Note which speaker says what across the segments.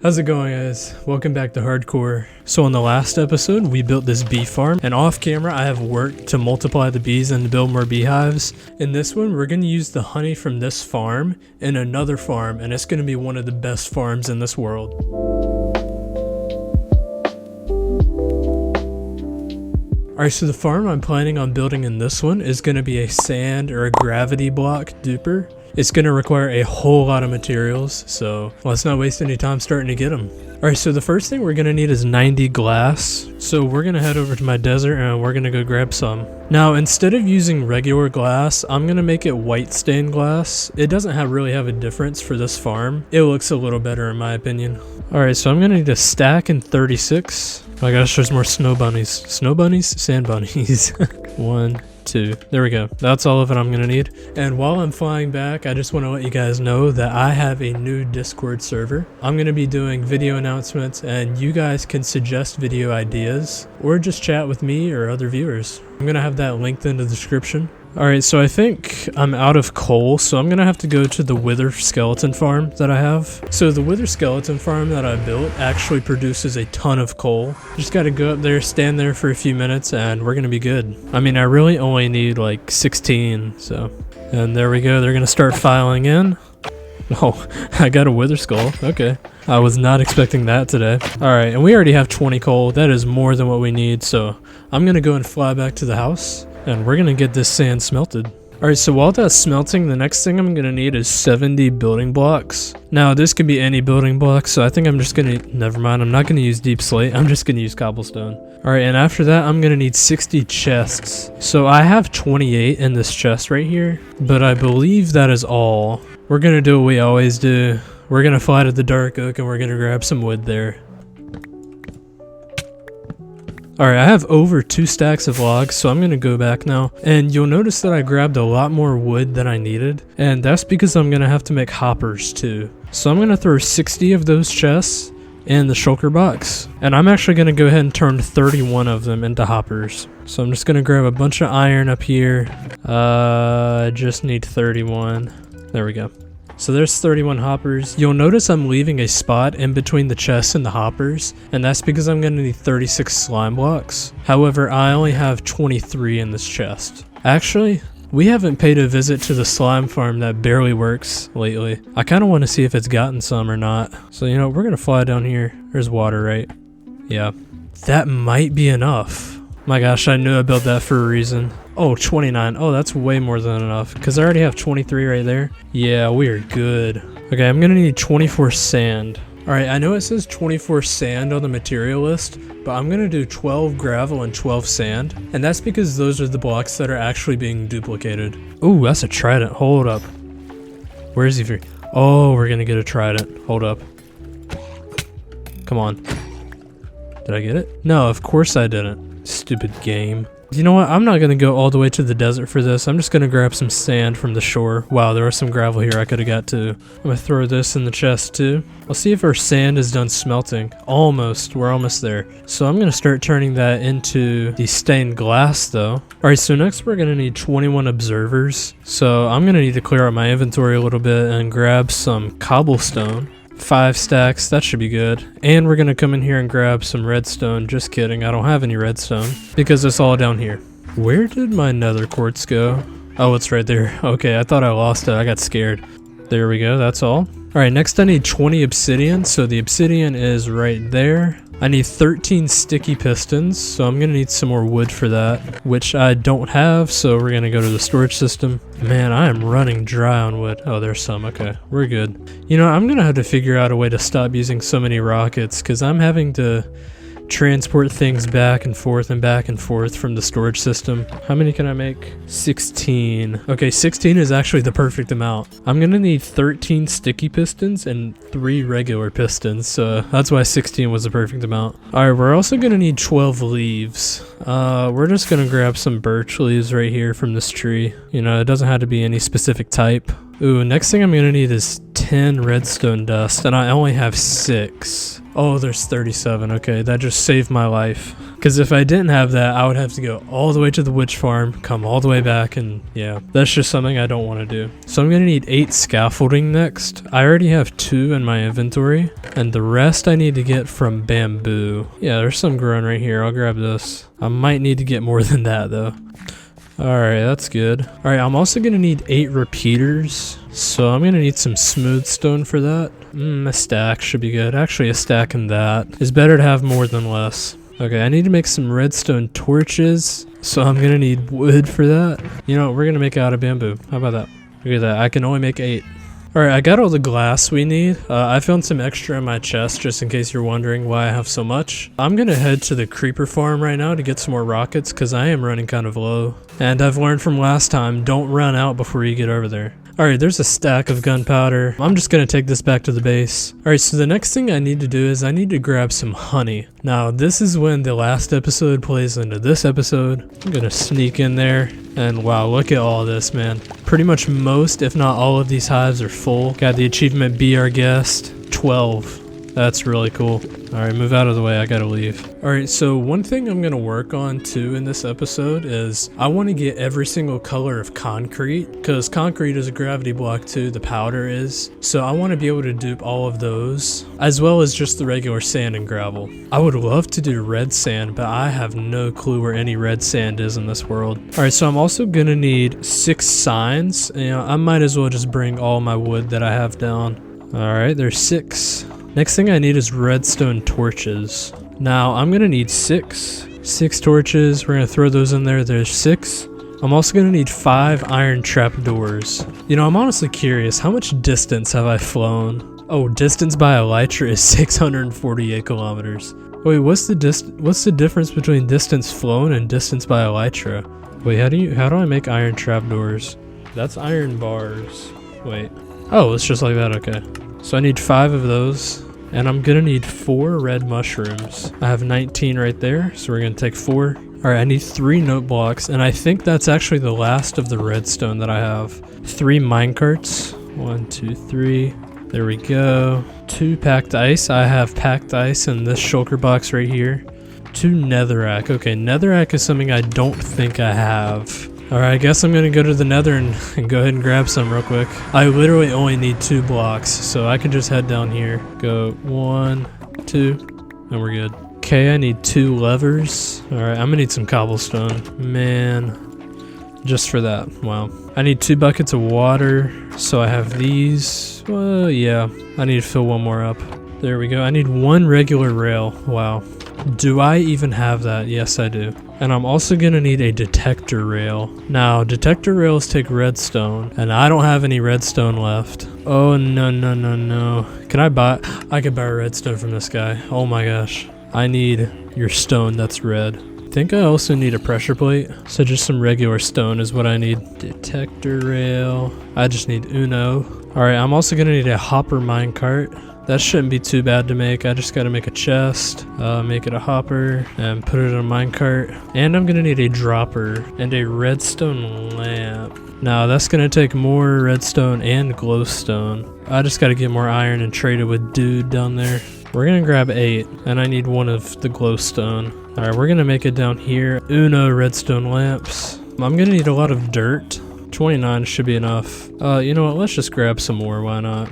Speaker 1: How's it going, guys? Welcome back to Hardcore. So in the last episode, we built this bee farm, and off camera I have worked to multiply the bees and to build more beehives. In this one, we're going to use the honey from this farm in another farm, and it's going to be one of the best farms in this world. Alright, so the farm I'm planning on building in this one is going to be a sand or a gravity block duper. It's going to require a whole lot of materials, so let's not waste any time starting to get them. Alright, so the first thing we're going to need is 90 glass. So we're going to head over to my desert and we're going to go grab some. Now, instead of using regular glass, I'm going to make it white stained glass. It doesn't really have a difference for this farm. It looks a little better in my opinion. Alright, so I'm going to need a stack and 36. Oh my gosh, there's more snow bunnies. Snow bunnies? Sand bunnies. 1, 2. There we go. That's all of it I'm gonna need. And while I'm flying back, I just want to let you guys know that I have a new Discord server. I'm gonna be doing video announcements, and you guys can suggest video ideas or just chat with me or other viewers. I'm gonna have that linked in the description. Alright, so I think I'm out of coal, so I'm gonna have to go to the Wither skeleton farm that I have. So the Wither skeleton farm that I built actually produces a ton of coal. Just gotta go up there, stand there for a few minutes, and we're gonna be good. I mean, I really only need like 16, so. And there we go, they're gonna start filing in. Oh, I got a Wither skull, okay. I was not expecting that today. Alright, and we already have 20 coal. That is more than what we need, so I'm gonna go and fly back to the house. And we're gonna get this sand smelted. Alright, so while that's smelting, the next thing I'm gonna need is 70 building blocks. Now, this could be any building block, so I think I'm just gonna, never mind, I'm not gonna use deep slate, I'm just gonna use cobblestone. Alright, and after that, I'm gonna need 60 chests. So I have 28 in this chest right here, but I believe that is all. We're gonna do what we always do. We're gonna fly to the dark oak and we're gonna grab some wood there. Alright, I have over 2 stacks of logs, so I'm going to go back now. And you'll notice that I grabbed a lot more wood than I needed. And that's because I'm going to have to make hoppers too. So I'm going to throw 60 of those chests in the shulker box. And I'm actually going to go ahead and turn 31 of them into hoppers. So I'm just going to grab a bunch of iron up here. I just need 31. There we go. So there's 31 hoppers. You'll notice I'm leaving a spot in between the chests and the hoppers, and that's because I'm going to need 36 slime blocks. However, I only have 23 in this chest. Actually, we haven't paid a visit to the slime farm that barely works lately. I kind of want to see if it's gotten some or not. So, you know, we're going to fly down here. There's water, right? Yeah. That might be enough. My gosh, I knew I built that for a reason. Oh, 29. Oh, that's way more than enough, because I already have 23 right there. Yeah, we are good. Okay, I'm going to need 24 sand. Alright, I know it says 24 sand on the material list, but I'm going to do 12 gravel and 12 sand. And that's because those are the blocks that are actually being duplicated. Ooh, that's a trident. Hold up. Where is he? Oh, we're going to get a trident. Hold up. Come on. Did I get it? No, of course I didn't. Stupid game. You know what? I'm not going to go all the way to the desert for this. I'm just going to grab some sand from the shore. Wow, there was some gravel here I could have got too. I'm going to throw this in the chest too. I'll see if our sand is done smelting. Almost. We're almost there. So I'm going to start turning that into the stained glass though. Alright, so next we're going to need 21 observers. So I'm going to need to clear out my inventory a little bit and grab some cobblestone. 5 stacks, that should be good. And we're gonna come in here and grab some redstone. Just kidding, I don't have any redstone because it's all down here. Where did my nether quartz go? Oh, it's right there. Okay, I thought I lost it. I got scared. There we go, that's all. Alright, next I need 20 obsidian. So the obsidian is right there. I need 13 sticky pistons, so I'm gonna need some more wood for that, which I don't have, so we're gonna go to the storage system. Man, I am running dry on wood. Oh, there's some. Okay, we're good. You know, I'm gonna have to figure out a way to stop using so many rockets, because I'm having to transport things back and forth from the storage system. How many can I make? 16. Okay, 16 is actually the perfect amount. I'm gonna need 13 sticky pistons and 3 regular pistons, so that's why 16 was the perfect amount. Alright, we're also gonna need 12 leaves. We're just gonna grab some birch leaves right here from this tree. You know, it doesn't have to be any specific type. Ooh, next thing I'm gonna need is 10 redstone dust and I only have 6. Oh, there's 37. Okay, that just saved my life. Because if I didn't have that, I would have to go all the way to the witch farm, come all the way back, and yeah, that's just something I don't want to do. So I'm going to need 8 scaffolding next. I already have 2 in my inventory, and the rest I need to get from bamboo. Yeah, there's some growing right here. I'll grab this. I might need to get more than that, though. Alright, that's good. Alright, I'm also going to need 8 repeaters. So I'm going to need some smooth stone for that. A stack should be good. Actually, a stack and that. It's better to have more than less. Okay, I need to make some redstone torches. So I'm going to need wood for that. You know, we're going to make it out of bamboo. How about that? Look at that. I can only make 8. Alright, I got all the glass we need. I found some extra in my chest just in case you're wondering why I have so much. I'm gonna head to the creeper farm right now to get some more rockets because I am running kind of low. And I've learned from last time, don't run out before you get over there. Alright, there's a stack of gunpowder. I'm just gonna take this back to the base. Alright, so the next thing I need to do is I need to grab some honey. Now, this is when the last episode plays into this episode. I'm gonna sneak in there. And wow, look at all this, man. Pretty much most, if not all of these hives are full. Got the achievement, be our guest. 12. That's really cool. Alright, move out of the way, I gotta leave. Alright, so one thing I'm gonna work on too in this episode is I want to get every single color of concrete, because concrete is a gravity block too, the powder is. So I want to be able to dupe all of those, as well as just the regular sand and gravel. I would love to do red sand, but I have no clue where any red sand is in this world. Alright, so I'm also gonna need 6 signs. You know, I might as well just bring all my wood that I have down. Alright, there's 6. Next thing I need is redstone torches. Now, I'm gonna need 6. 6 torches, we're gonna throw those in there, there's 6. I'm also gonna need 5 iron trapdoors. You know, I'm honestly curious, how much distance have I flown? Oh, distance by elytra is 648 kilometers. Wait, what's the difference between distance flown and distance by elytra? Wait, how do I make iron trapdoors? That's iron bars. Wait. Oh, it's just like that, okay. So I need 5 of those, and I'm gonna need 4 red mushrooms. I have 19 right there, so we're gonna take 4. Alright, I need 3 note blocks, and I think that's actually the last of the redstone that I have. 3 minecarts. 1, 2, 3. There we go. 2 packed ice. I have packed ice in this shulker box right here. 2 netherrack. Okay, netherrack is something I don't think I have. Alright, I guess I'm gonna go to the nether and go ahead and grab some real quick. I literally only need 2 blocks, so I can just head down here. Go 1, 2, and we're good. Okay, I need 2 levers. Alright, I'm gonna need some cobblestone. Man, just for that. Wow. I need 2 buckets of water, so I have these. Well, yeah, I need to fill one more up. There we go. I need 1 regular rail. Wow. Do I even have that? Yes, I do. And I'm also gonna need a detector rail. Now, detector rails take redstone, and I don't have any redstone left. Oh, no, no, no, no. I could buy redstone from this guy. Oh my gosh. I need your stone that's red. I think I also need a pressure plate. So just some regular stone is what I need. Detector rail. I just need uno. Alright, I'm also gonna need a hopper minecart. That shouldn't be too bad to make. I just gotta make a chest, make it a hopper, and put it in a minecart. And I'm gonna need a dropper and a redstone lamp. Now that's gonna take more redstone and glowstone. I just gotta get more iron and trade it with dude down there. We're gonna grab 8, and I need 1 of the glowstone. Alright, we're gonna make it down here. Uno redstone lamps. I'm gonna need a lot of dirt. 29 should be enough. You know what, let's just grab some more, why not?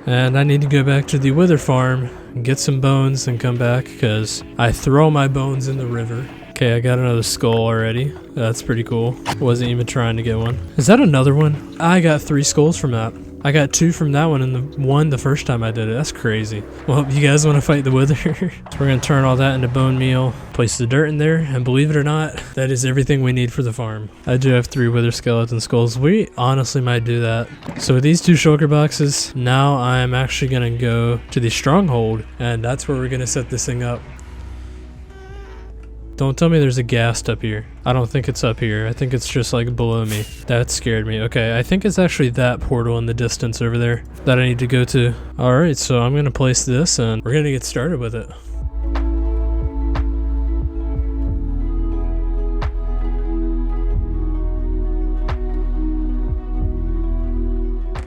Speaker 1: And I need to go back to the wither farm, get some bones, and come back, because I throw my bones in the river. Okay, I got another skull already. That's pretty cool. Wasn't even trying to get one. Is that another one? I got 3 skulls from that. I got 2 from that one and the first time I did it. That's crazy. Well, you guys want to fight the wither? So we're going to turn all that into bone meal, place the dirt in there, and believe it or not, that is everything we need for the farm. I do have 3 wither skeleton skulls. We honestly might do that. So with these 2 shulker boxes, now I'm actually going to go to the stronghold, and that's where we're going to set this thing up. Don't tell me there's a ghast up here. I don't think it's up here. I think it's just like below me. That scared me. Okay, I think it's actually that portal in the distance over there that I need to go to. Alright, so I'm going to place this and we're going to get started with it.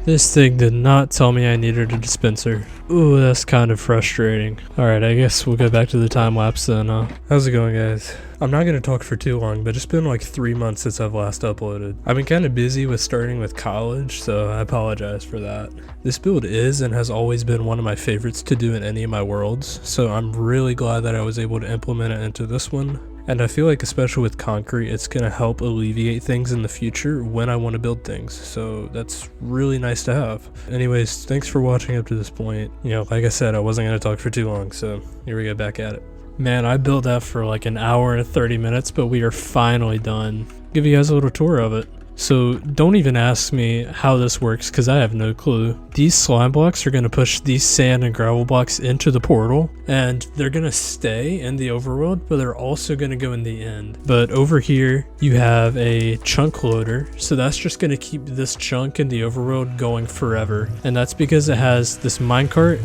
Speaker 1: This thing did not tell me I needed a dispenser. Ooh, that's kind of frustrating. Alright, I guess we'll go back to the time lapse then. How's it going, guys? I'm not going to talk for too long, but it's been like 3 months since I've last uploaded. I've been kind of busy with starting with college, so I apologize for that. This build is and has always been one of my favorites to do in any of my worlds, so I'm really glad that I was able to implement it into this one. And I feel like especially with concrete, it's going to help alleviate things in the future when I want to build things. So that's really nice to have. Anyways, thanks for watching up to this point. You know, like I said, I wasn't going to talk for too long, so here we go back at it. Man, I built that for like an hour and 30 minutes, but we are finally done. Give you guys a little tour of it. So don't even ask me how this works because I have no clue. These slime blocks are going to push these sand and gravel blocks into the portal, and they're going to stay in the overworld, but they're also going to go in the end. But over here you have a chunk loader, so that's just going to keep this chunk in the overworld going forever. And that's because it has this minecart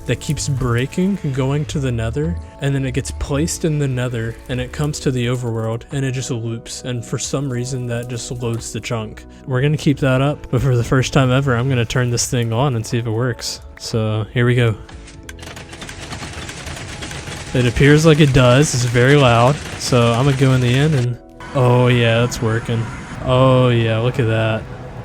Speaker 1: that keeps breaking and going to the nether, and then it gets placed in the nether and it comes to the overworld and it just loops, and for some reason that just loads the chunk. We're gonna keep that up, but for the first time ever I'm gonna turn this thing on and see if it works. So here we go. It appears like it does. It's very loud, so I'm gonna go in the end and oh yeah, it's working. Oh yeah, look at that.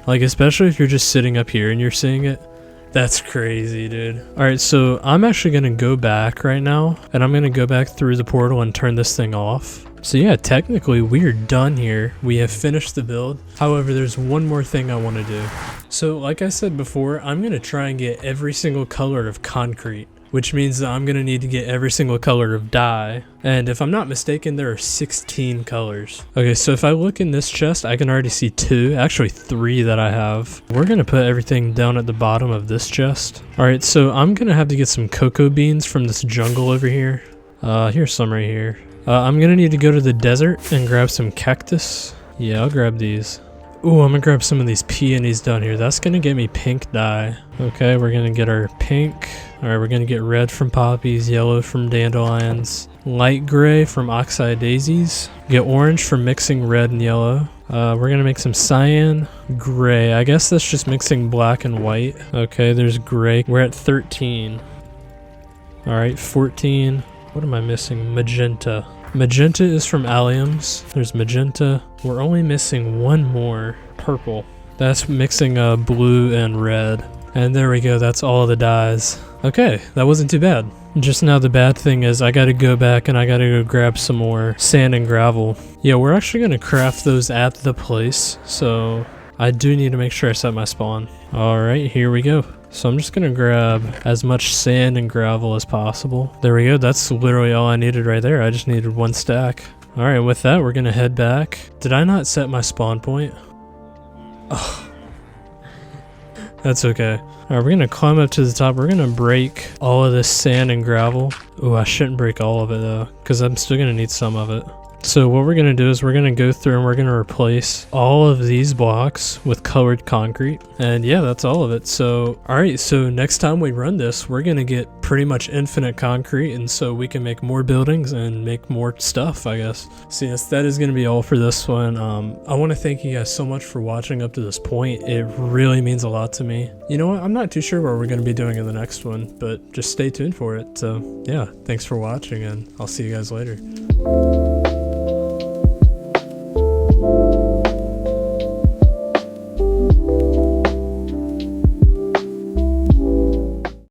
Speaker 1: Like, especially if you're just sitting up here and you're seeing it. That's crazy, dude. Alright, so I'm actually gonna go back right now, and I'm gonna go back through the portal and turn this thing off. So yeah, technically we're done here. We have finished the build. However, there's one more thing I want to do. So like I said before, I'm gonna try and get every single color of concrete, which means that I'm gonna need to get every single color of dye. And if I'm not mistaken, there are 16 colors. Okay, so if I look in this chest, I can already see 2, actually 3 that I have. We're gonna put everything down at the bottom of this chest. Alright, so I'm gonna have to get some cocoa beans from this jungle over here. Here's some right here. I'm gonna need to go to the desert and grab some cactus. Yeah, I'll grab these. Ooh, I'm gonna grab some of these peonies down here. That's gonna get me pink dye. Okay, we're gonna get our pink. Alright, we're gonna get red from poppies, yellow from dandelions, light gray from oxeye daisies, get orange from mixing red and yellow. We're gonna make some cyan, gray. I guess that's just mixing black and white. Okay, there's gray. We're at 13. Alright, 14. What am I missing? Magenta. Magenta is from alliums. There's magenta. We're only missing one more. Purple. That's mixing blue and red. And there we go, that's all of the dyes. Okay, that wasn't too bad. Just now the bad thing is I gotta go back and I gotta go grab some more sand and gravel. Yeah, we're actually gonna craft those at the place, so I do need to make sure I set my spawn. Alright, here we go. So I'm just gonna grab as much sand and gravel as possible. There we go, that's literally all I needed right there. I just needed 1 stack. Alright, with that we're gonna head back. Did I not set my spawn point? Oh. That's okay. Alright, we're gonna climb up to the top. We're gonna break all of this sand and gravel. Oh, I shouldn't break all of it though, because I'm still gonna need some of it. So what we're gonna do is we're gonna go through and we're gonna replace all of these blocks with colored concrete. And yeah, that's all of it. So, alright, so next time we run this, we're gonna get pretty much infinite concrete, and so we can make more buildings and make more stuff, I guess. So yes, that is gonna be all for this one. I wanna thank you guys so much for watching up to this point. It really means a lot to me. You know what, I'm not too sure what we're gonna be doing in the next one, but just stay tuned for it. So yeah, thanks for watching, and I'll see you guys later.